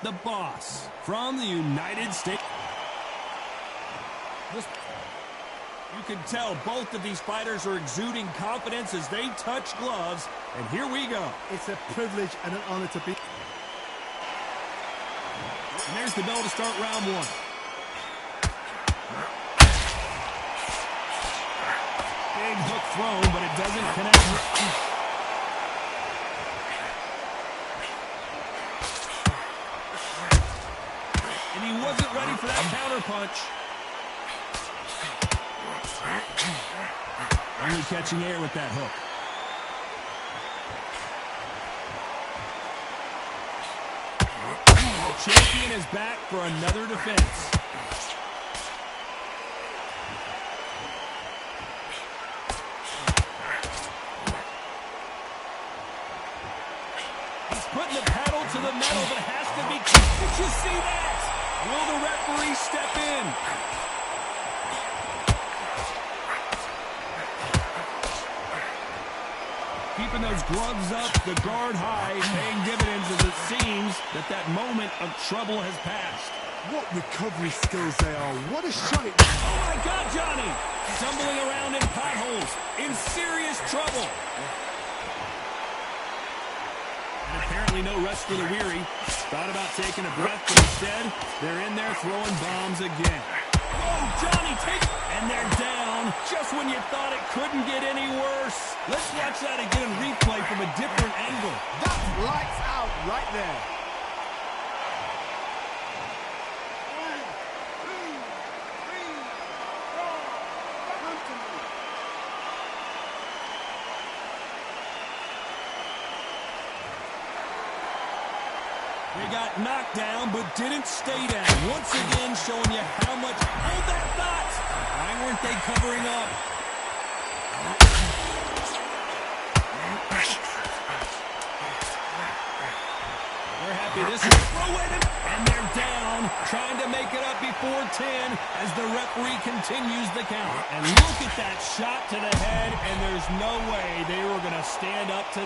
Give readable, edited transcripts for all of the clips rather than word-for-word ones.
the Boss from the United States. You can tell both of these fighters are exuding confidence as they touch gloves. And here we go. It's a privilege and an honor to be. And there's the bell to start round one. Big hook thrown, but it doesn't connect. And he wasn't ready for that counter punch. Only catching air with that hook. The champion is back for another defense. He's putting the pedal to the metal, but it has to be. Did you see that? Will the referee step in? Keeping those gloves up, the guard high, paying dividends as it seems that moment of trouble has passed. What recovery skills they are. What a shot it. Oh my God, Johnny! Stumbling around in potholes, in serious trouble. And apparently no rest for the weary. Thought about taking a breath, but instead, they're in there throwing bombs again. Oh, Johnny, take it! And they're down just when you thought it couldn't get any worse. Let's watch that again in replay from a different angle. That's lights out right there. They got knocked down, but didn't stay down. Once again, showing you how much. Hold that thought! Why weren't they covering up? They're happy this is throw in, and they're down, trying to make it up before 10 as the referee continues the count. And look at that shot to the head, and there's no way they were going to stand up to.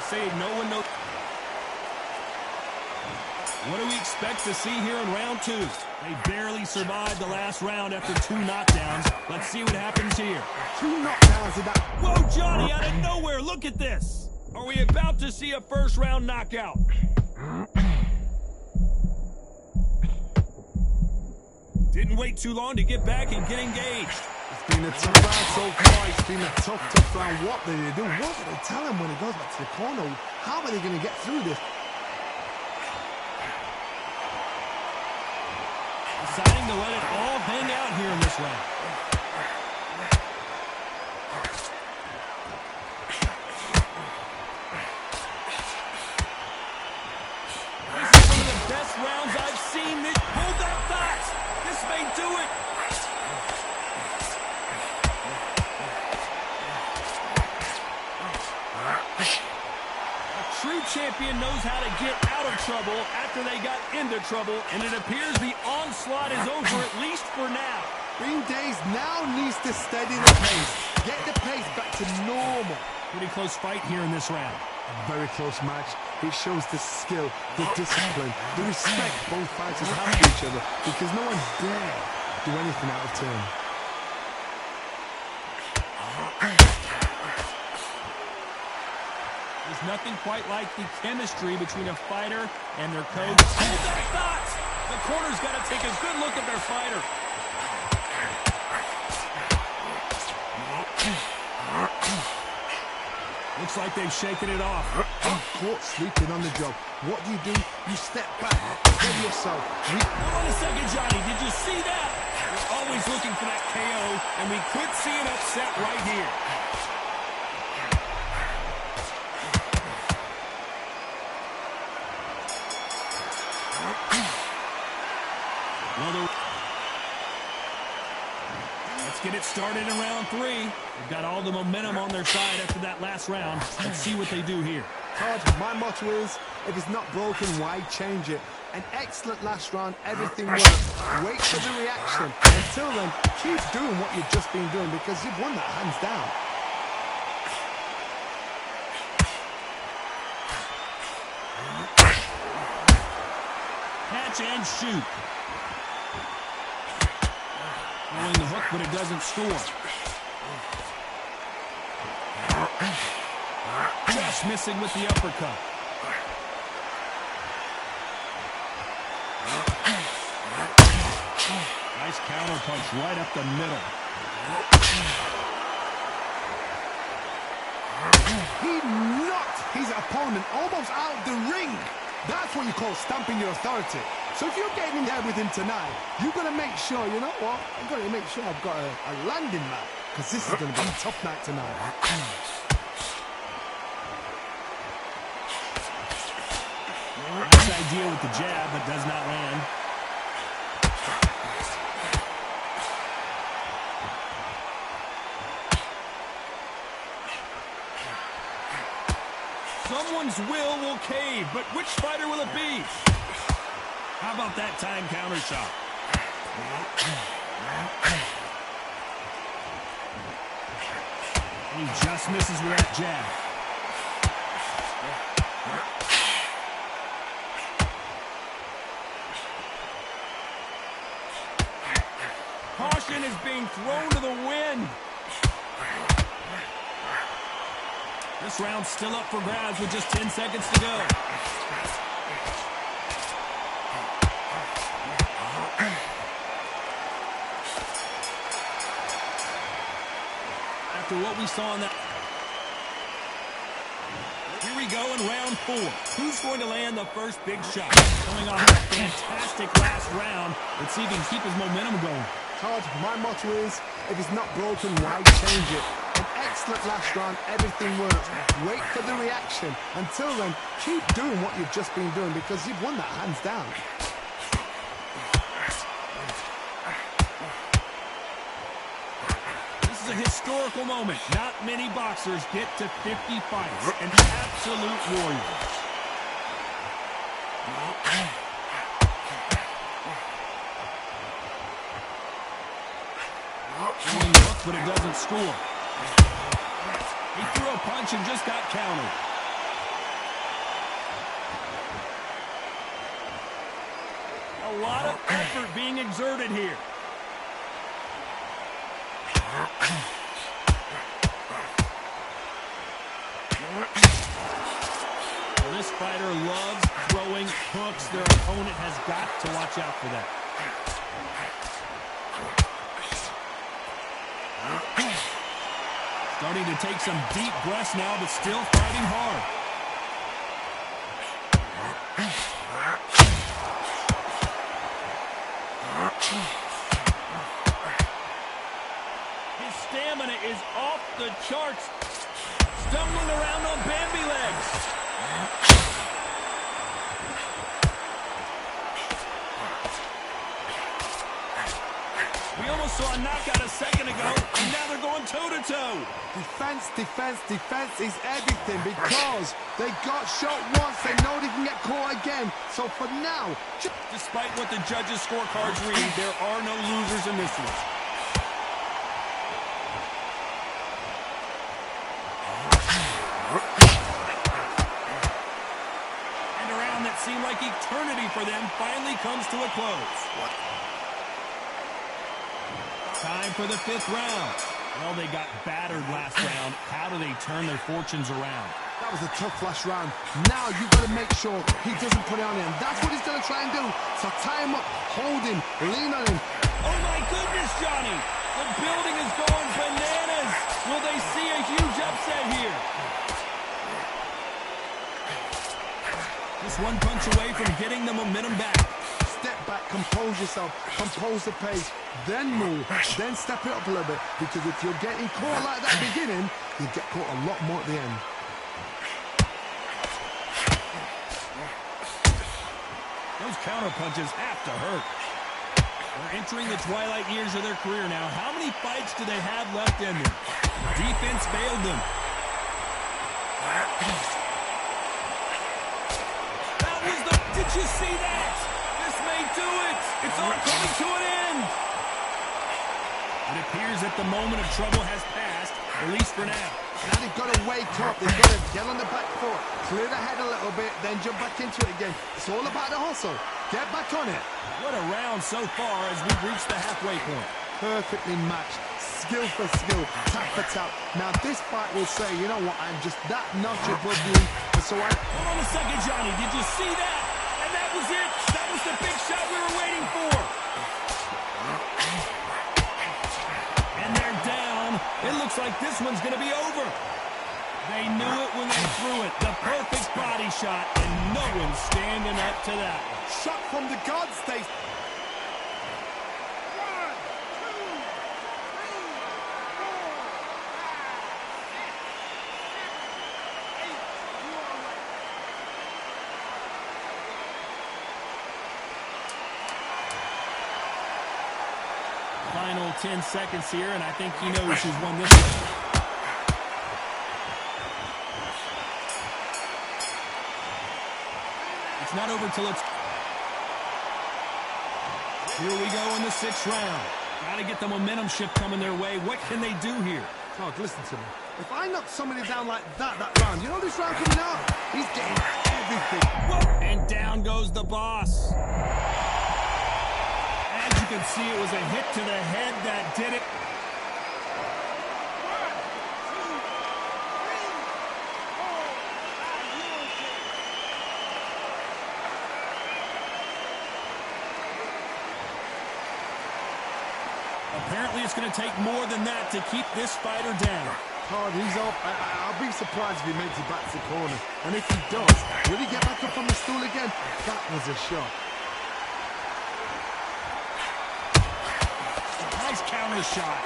Say no one knows. What do we expect to see here in round two? They barely survived the last round after 2 knockdowns. Let's see what happens here. 2 knockdowns in that. Whoa, Johnny, out of nowhere. Look at this. Are we about to see a first round knockout? Didn't wait too long to get back and get engaged. It's been a tough round so far. It's been a tough round. What do they do? What do they tell him when he goes back to the corner? How are they going to get through this? Deciding to let it all hang out here in this round. This is one of the best rounds I've seen. Hold that thought. This may do it. True champion knows how to get out of trouble after they got into trouble, and it appears the onslaught is over, at least for now. Green Days now needs to steady the pace, get the pace back to normal. Pretty close fight here in this round. A very close match. It shows the skill, the discipline, the respect both fighters have for each other, because no one dare do anything out of turn. There's nothing quite like the chemistry between a fighter and their coach. Hold that thought! The corner's got to take a good look at their fighter. Looks like they've shaken it off. Caught sleeping on the job. What do? You step back, steady yourself. Hold on a second, Johnny. Did you see that? We're always looking for that KO, and we could see an upset right here. Let's get it started in round 3. They've got all the momentum on their side after that last round. Let's see what they do here. Todd, my motto is If it's not broken, why change it? An excellent last round, everything works. Wait for the reaction. Until then, keep doing what you've just been doing because you've won that hands down. Catch and shoot. Throwing the hook, but it doesn't score. Just missing with the uppercut. Nice counter punch right up the middle. He knocked his opponent almost out of the ring. That's what you call stamping your authority. So if you're getting in there with him tonight, you've got to make sure, you know what? I've got to make sure I've got a landing mat. Because this is going to be a tough night tonight. Nice idea with the jab, but does not land. Someone's will cave, but which fighter will it be? How about that time counter shot? And he just misses with that jab. Caution is being thrown to the wind. This round's still up for grabs with just 10 seconds to go. After what we saw in that... Here we go in round 4. Who's going to land the first big shot? Coming off a fantastic last round. Let's see if he can keep his momentum going. Todd, my motto is, if it's not broken, why change it? An excellent last round, everything works. Wait for the reaction. Until then, keep doing what you've just been doing because you've won that hands down. This is a historical moment. Not many boxers get to 50 fights. An absolute warrior. But it doesn't score. He threw a punch and just got countered. A lot of effort being exerted here. Well, this fighter loves throwing hooks. Their opponent has got to watch out for that. Starting to take some deep breaths now, but still fighting hard. His stamina is off the charts. Stumbling around on Bambi legs. We almost saw a knockout a second ago, and now they're going toe-to-toe. Defense, defense, defense is everything because they got shot once. They know they can get caught again. So for now... Despite what the judges' scorecards read, there are no losers in this one. And a round that seemed like eternity for them finally comes to a close. Time for the 5th round. Well, they got battered last round. How do they turn their fortunes around? That was a tough last round. Now you've got to make sure he doesn't put it on him. That's what he's going to try and do. So tie him up, hold him, lean on him. Oh my goodness, Johnny! The building is going bananas! Will they see a huge upset here? Just one punch away from getting the momentum back. Step back, compose yourself, compose the pace, then move, then step it up a little bit. Because if you're getting caught like that beginning, you get caught a lot more at the end. Those counter punches have to hurt. They're entering the twilight years of their career now. How many fights do they have left in them? Defense failed them. Did you see that? This may do it. It's all coming to an end. It appears that the moment of trouble has passed, at least for now. Now they've got to wake up. They've got to get on the back foot, clear the head a little bit, then jump back into it again. It's all about the hustle. Get back on it. What a round so far as we've reached the halfway point. Perfectly matched. Skill for skill, tap for tap. Now this fight will say, you know what, I'm just that notch above you. And so I... Hold on a second, Johnny. Did you see that? And that was it. That was the big shot we were waiting for. And they're down. It looks like this one's going to be over. They knew it when they threw it. The perfect body shot, and no one's standing up to that. Shot from the guard state. Final 10 seconds here, and I think he knows who's won this one. It's not over till it's... Here we go in the 6th round. Got to get the momentum shift coming their way. What can they do here? Oh, listen to me. If I knock somebody down like that round, you know this round coming out? He's getting everything. Whoa. And down goes the boss. As you can see, it was a hit to the head that did it. Apparently, it's going to take more than that to keep this fighter down. Todd, he's up. I'll be surprised if he makes it back to the corner. And if he does, will he get back up on the stool again? That was a shot. Nice counter shot.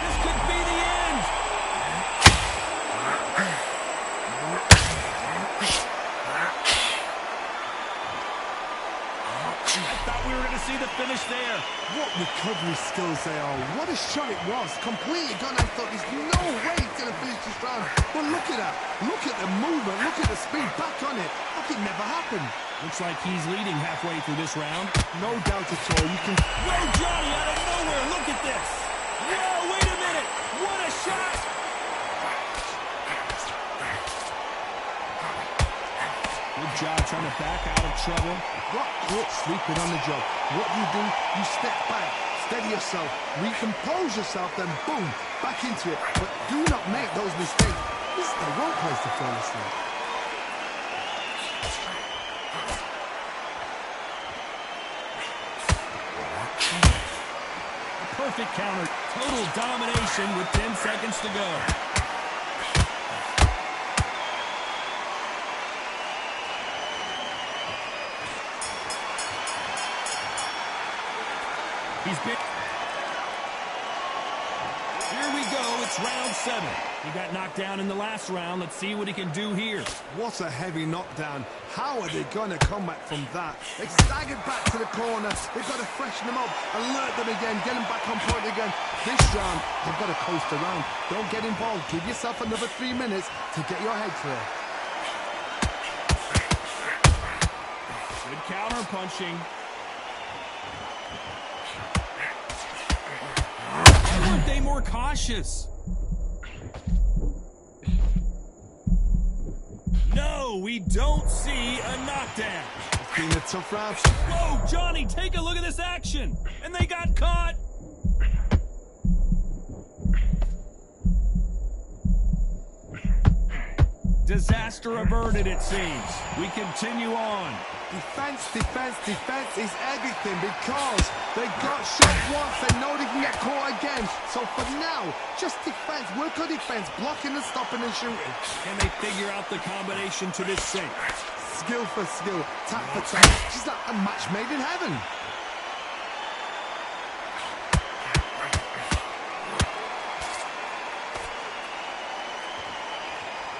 This could be the end. I thought we were going to see the finish there. What recovery skills they are. What a shot it was. Completely gone. I thought there's no way he's going to finish this round. But look at that. Look at the movement. Look at the speed. Back on it. Like it never happened. Looks like he's leading halfway through this round. No doubt at all. You can... Whoa, Johnny, out of nowhere. Look at this. Whoa, wait a minute. What a shot. Good job trying to back out of trouble. Got caught sleeping on the job. What do? You step back, steady yourself, recompose yourself, then boom, back into it. But do not make those mistakes. This is the wrong place to fall asleep. A perfect counter. Total domination with 10 seconds to go. He's been... Here we go. It's round 7. He got knocked down in the last round. Let's see what he can do here. What a heavy knockdown. How are they going to come back from that? They staggered back to the corner. They've got to freshen them up, alert them again, get them back on point again. This round, they've got to coast around. Don't get involved. Give yourself another 3 minutes to get your head clear. Good counter punching. Weren't they more cautious? No, we don't see a knockdown. It's been a tough round. Whoa, Johnny, take a look at this action. And they got caught. Disaster averted, it seems. We continue on. Defense, defense, defense is everything because they got shot once. They know they can get caught again. So for now, just defense. Work on defense. Blocking and stopping and shooting. Can they figure out the combination to this sink? Skill for skill. Tap for tap. She's like a match made in heaven.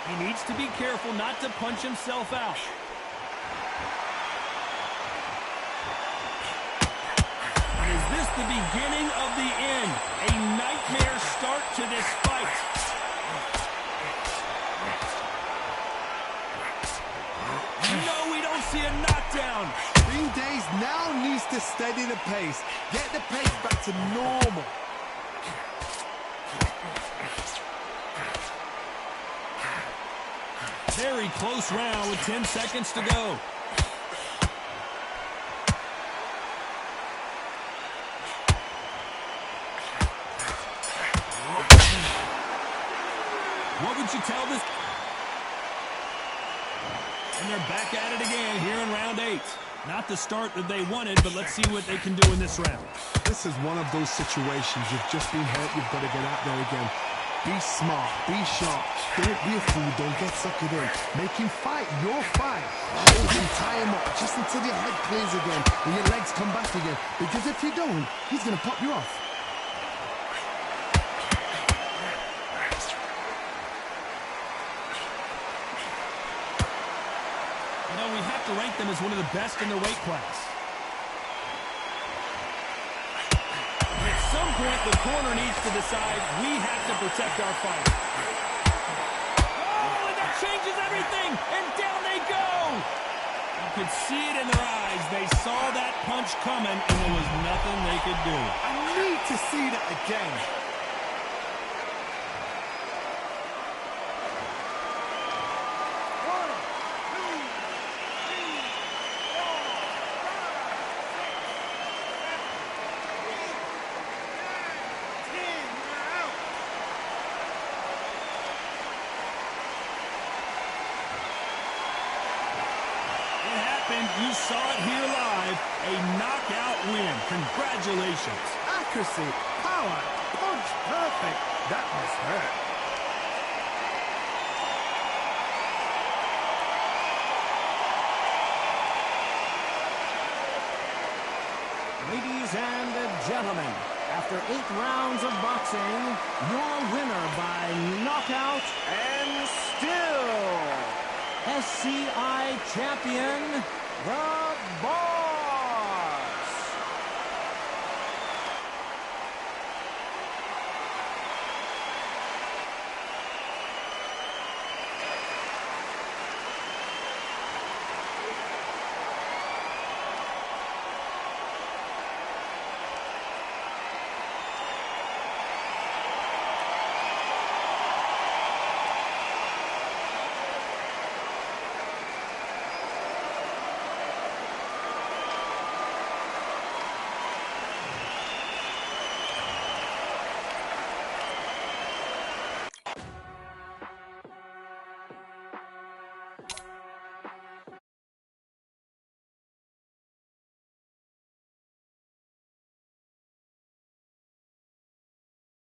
He needs to be careful not to punch himself out. Is this the beginning of the end? A nightmare start to this fight. see a knockdown. Green Days now needs to steady the pace. Get the pace back to normal. Very close round with 10 seconds to go. What would you tell this? And they're back at it again here in round 8. Not the start that they wanted, but let's see what they can do in this round. This is one of those situations. You've just been hurt. You've got to get out there again. Be smart. Be sharp. Don't be a fool. Don't get suckered in. Make him fight your fight. Hold him, tie him up just until your head clears again and your legs come back again. Because if you don't, he's going to pop you off. You know, we have to rank them as one of the best in their weight class. At some point, the corner needs to decide we have to protect our fight. Oh, and that changes everything, and down they go. You could see it in their eyes. They saw that punch coming, and there was nothing they could do. I need to see that again. You saw it here live. A knockout win. Congratulations. Accuracy, power, punch, perfect. That must hurt. Ladies and gentlemen, after 8 rounds of boxing, your winner by knockout and still SCI champion, the Ball.